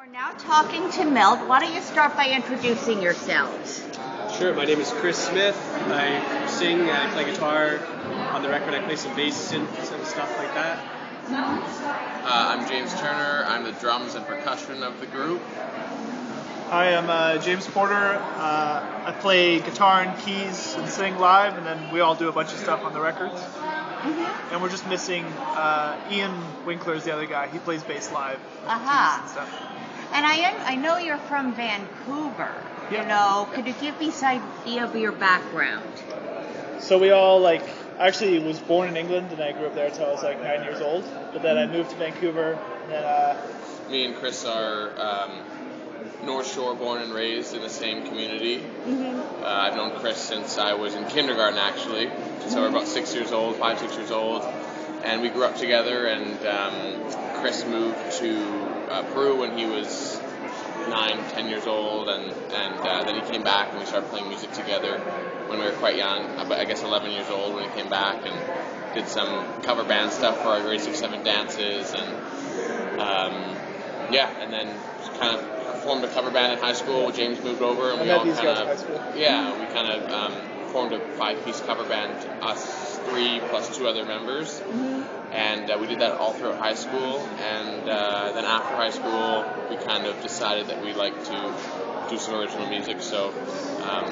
We're now talking to MELTT. Why don't you start by introducing yourselves? Sure, my name is Chris Smith. I sing, I play guitar. On the record, I play some bass synths and stuff like that. I'm James Turner. I'm the drums and percussion of the group. Hi, I'm James Porter. I play guitar and keys and sing live, and then we all do a bunch of stuff on the records. And we're just missing Ian Winkler is the other guy. He plays bass live. Keys and stuff. And I know you're from Vancouver. Yeah. You know, could you give me some idea of your background? So we all I actually was born in England and I grew up there until I was 9 years old. But then I moved to Vancouver. And then, Me and Chris are North Shore born and raised in the same community. I've known Chris since I was in kindergarten, actually. So we're about 6 years old, 5-6 years old. And we grew up together, and Chris moved to Peru when he was 9-10 years old, and then he came back and we started playing music together when we were quite young, I guess 11 years old when he came back, and did some cover band stuff for our grade 6-7 dances, and and then kind of formed a cover band in high school. James moved over, and we all kind of formed a 5-piece cover band, us 3 plus 2 other members. And we did that all throughout high school, and then after high school we kind of decided that we'd like to do some original music, so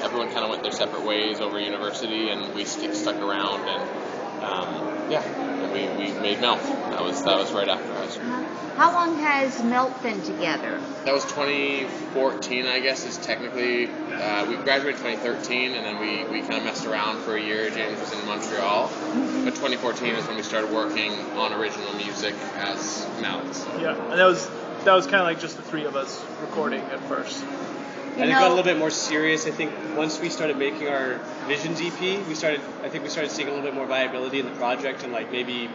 everyone kind of went their separate ways over university, and we stuck around, and we made MELTT. That was right after high school. How long has MELTT been together? That was 2014, I guess, is technically, we graduated 2013, and then we kind of messed around for a year. James was in Montreal, but 2014 is when we started working on original music as MELTT. Yeah, and that was kind of just the 3 of us recording at first. And it got a little bit more serious, I think, once we started making our Visions EP. We started seeing a little bit more viability in the project, and maybe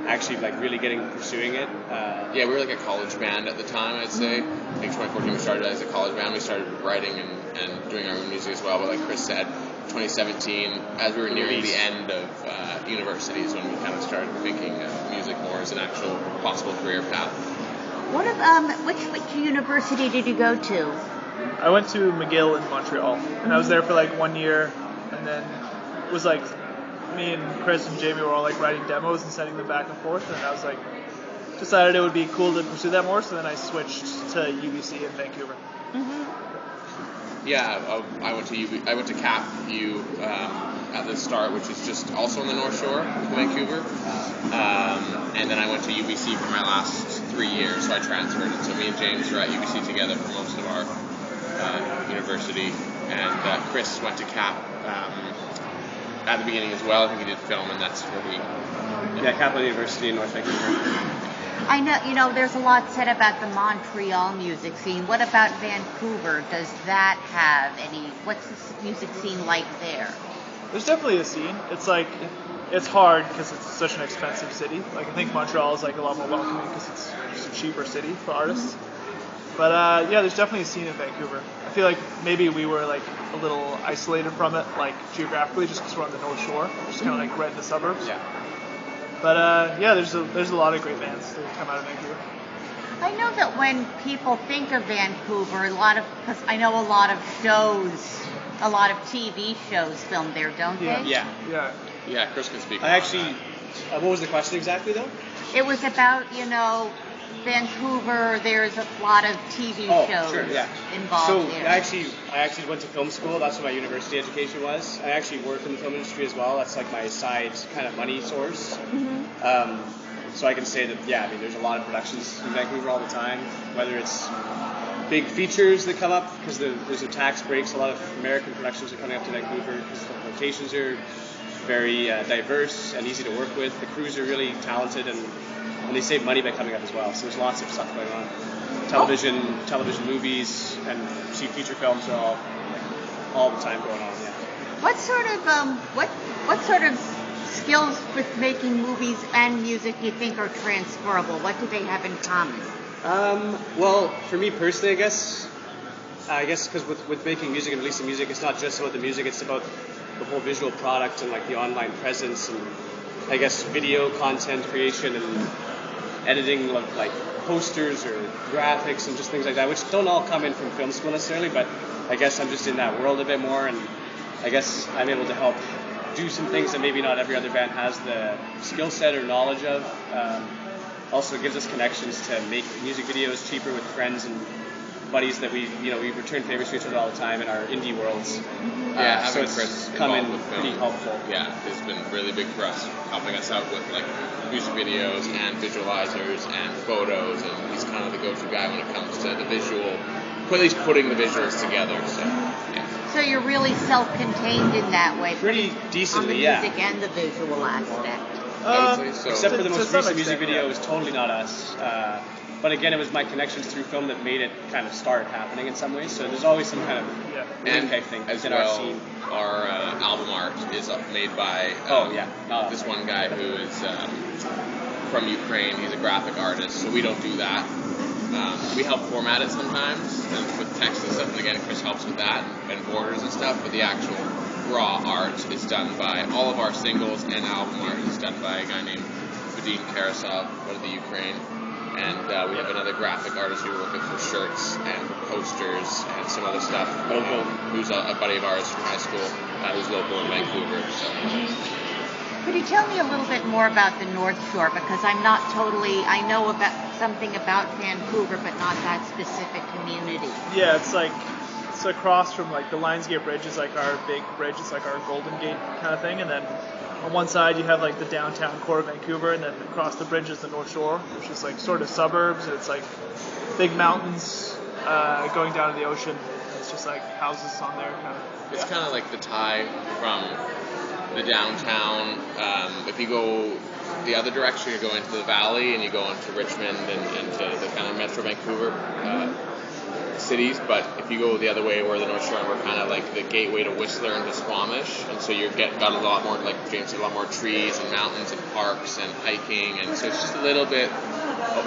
actually really pursuing it. We were a college band at the time, I'd say. I think 2014 we started as a college band. We started writing and doing our own music as well, but like Chris said, 2017, as we were nearing the end of university, is when we kind of started thinking of music more as an actual possible career path. What which university did you go to? I went to McGill in Montreal, and I was there for 1 year, and then it was me and Chris and Jamie were all writing demos and sending them back and forth, and I was decided it would be cool to pursue that more, so then I switched to UBC in Vancouver. Yeah, I went to Cap U at the start, which is just also on the North Shore of Vancouver, and then I went to UBC for my last 3 years, so I transferred, and so me and James were at UBC together for most of our university, and Chris went to Cap at the beginning as well. I think he did film, and that's where we... Yeah, Capital University in North Vancouver. I know, there's a lot said about the Montreal music scene. What about Vancouver? Does that have what's the music scene like there? There's definitely a scene. It's hard because it's such an expensive city. I think Montreal is a lot more welcoming because it's just a cheaper city for artists. But there's definitely a scene in Vancouver. I feel maybe we were a little isolated from it, geographically, just because we're on the North Shore, just kind of right in the suburbs. Yeah. But there's a lot of great bands that come out of Vancouver. I know that when people think of Vancouver, because I know a lot of TV shows filmed there, don't they? Yeah, Chris can speak. What was the question exactly though? It was about Vancouver. There's a lot of TV shows involved there. I actually went to film school. That's what my university education was. I actually work in the film industry as well. That's my side kind of money source. So I can say that, there's a lot of productions in Vancouver all the time, whether it's big features that come up because there's a tax breaks. A lot of American productions are coming up to Vancouver because the locations are very diverse and easy to work with. The crews are really talented, and they save money by coming up as well. So there's lots of stuff going on. Television movies, and see feature films are all the time going on. Yeah. What sort of skills with making movies and music do you think are transferable? What do they have in common? Well, for me personally, I guess because with making music and releasing music, it's not just about the music, it's about the whole visual product and the online presence, and I guess video content creation and editing, posters or graphics and just things like that, which don't all come in from film school necessarily, but I guess I'm just in that world a bit more, and I guess I'm able to help do some things that maybe not every other band has the skill set or knowledge of. Also, it gives us connections to make music videos cheaper with friends and buddies that we return favors to each other all the time in our indie worlds. Yeah, so having it's Chris come in involved with film, pretty helpful. Yeah, it's been really big for us, helping us out with like music videos and visualizers and photos, and he's kind of the go-to guy when it comes to the visual, at least putting the visuals together. So, yeah. So you're really self-contained in that way. Pretty decently, on the music and the visual aspect. I would say so. Except for the To most some recent music extent, video, yeah. it was totally not us. But again, it was my connections through film that made it kind of start happening in some ways. So there's always some kind of And link, I think, as in well, our scene. our album art is made by this one guy who is from Ukraine. He's a graphic artist, so we don't do that. We help format it sometimes and with text and stuff, and again, Chris helps with that and borders and stuff, but the actual raw art is done by all of our singles, and album art is done by a guy named Vadim Karasov out of the Ukraine. And we have another graphic artist we work with for shirts and for posters and some other stuff. Who's a buddy of ours from high school, who's local in Vancouver. So. Could you tell me a little bit more about the North Shore? Because I know about something about Vancouver, but not that specific community. Yeah, it's across from like the Lionsgate Bridge is like our big bridge. It's like our Golden Gate kind of thing, and then on one side you have like the downtown core of Vancouver, and then across the bridge is the North Shore, which is like sort of suburbs. It's like big mountains going down to the ocean. It's just like houses on there. It's kind of like the tie from the downtown. If you go the other direction, you go into the valley and you go into Richmond and into the kind of Metro Vancouver cities, but if you go the other way where the North Shore, we're kind of like the gateway to Whistler and to Squamish, and so you've got a lot more, like James said, a lot more trees and mountains and parks and hiking, and so it's just a little bit,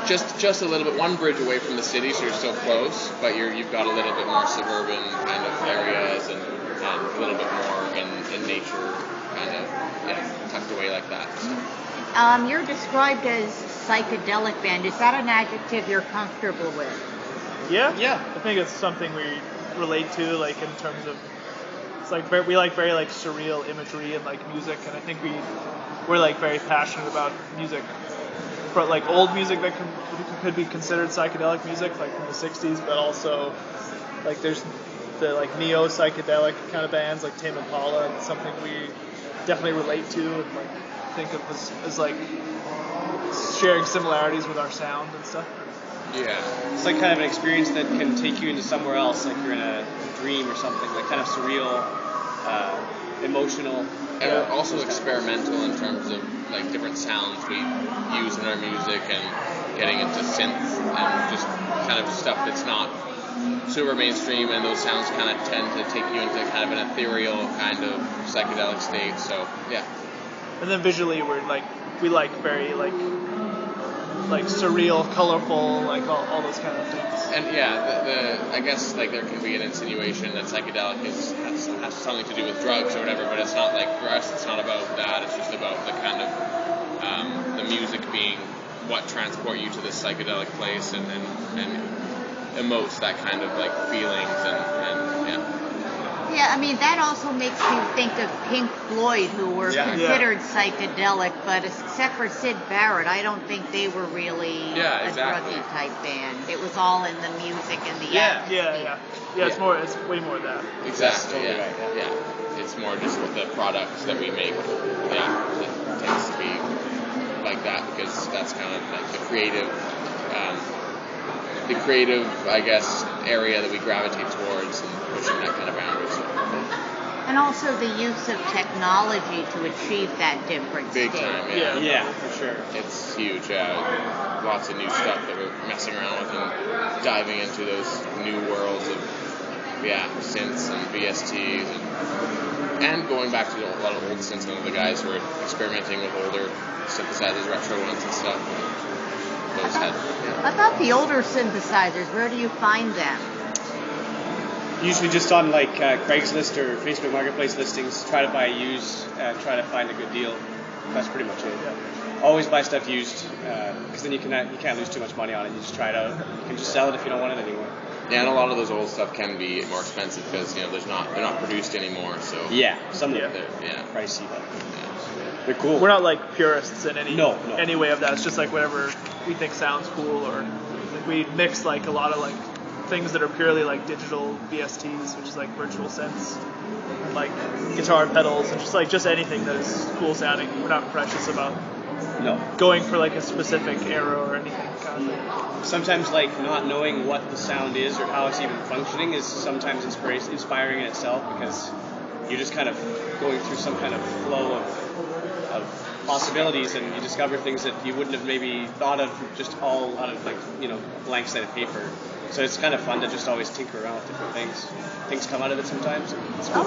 just a little bit, one bridge away from the city, so you're still close, but you've got a little bit more suburban kind of areas and a little bit more in nature, kind of tucked away like that. So. You're described as psychedelic band. Is that an adjective you're comfortable with? Yeah. I think it's something we relate to, like in terms of it's like we like very like surreal imagery and like music, and I think we're like very passionate about music, but like old music that could be considered psychedelic music, like from the '60s, but also like there's the like neo psychedelic kind of bands like Tame Impala, and something we definitely relate to and like think of as like sharing similarities with our sound and stuff. Yeah. It's like kind of an experience that can take you into somewhere else, like you're in a dream or something, like kind of surreal, emotional. And we're also experimental in terms of like different sounds we use in our music and getting into synth and just kind of stuff that's not super mainstream, and those sounds kind of tend to take you into kind of an ethereal kind of psychedelic state. So yeah. And then visually we like very like surreal, colorful, like all those kind of things. And yeah, I guess like there can be an insinuation that psychedelic has something to do with drugs or whatever, but it's not like, for us it's not about that. It's just about the kind of the music being what transport you to this psychedelic place and emotes that kind of like feelings and yeah. Yeah, I mean, that also makes me think of Pink Floyd, who were considered psychedelic, but except for Syd Barrett, I don't think they were really a druggy type band. It was all in the music and the atmosphere. Yeah, it's way more of that. Exactly, yeah. It's more just with the products that we make. Yeah, it tends to be like that because that's kind of like the creative, I guess, area that we gravitate towards and pushing that kind of boundaries. And also the use of technology to achieve that different Big state. time, Yeah, for sure. It's huge. Lots of new stuff that we're messing around with and diving into those new worlds of synths and VSTs and going back to a lot of old synths and the guys who are experimenting with older synthesizers, retro ones and stuff. About the older synthesizers, where do you find them? Usually just on like Craigslist or Facebook Marketplace listings. Try to buy used. Try to find a good deal. That's pretty much it. Yeah. always buy stuff used, because then you can't lose too much money on it. You just try it out. You can just sell it if you don't want it anymore. Yeah, and a lot of those old stuff can be more expensive because they're not produced anymore. So some of them they're pricey, but they're cool. We're not like purists in any no. any way of that. It's just like whatever we think sounds cool, or like we mix like a lot of like things that are purely like digital VSTs, which is like virtual synths, and like guitar pedals, and just anything that is cool sounding. We're not precious about going for like a specific era or anything kind of thing. Sometimes like not knowing what the sound is or how it's even functioning is sometimes inspiring in itself, because you're just kind of going through some kind of flow of possibilities, and you discover things that you wouldn't have maybe thought of just all out of like blank slate of paper. So it's kind of fun to just always tinker around with different things. Things come out of it sometimes. It's cool.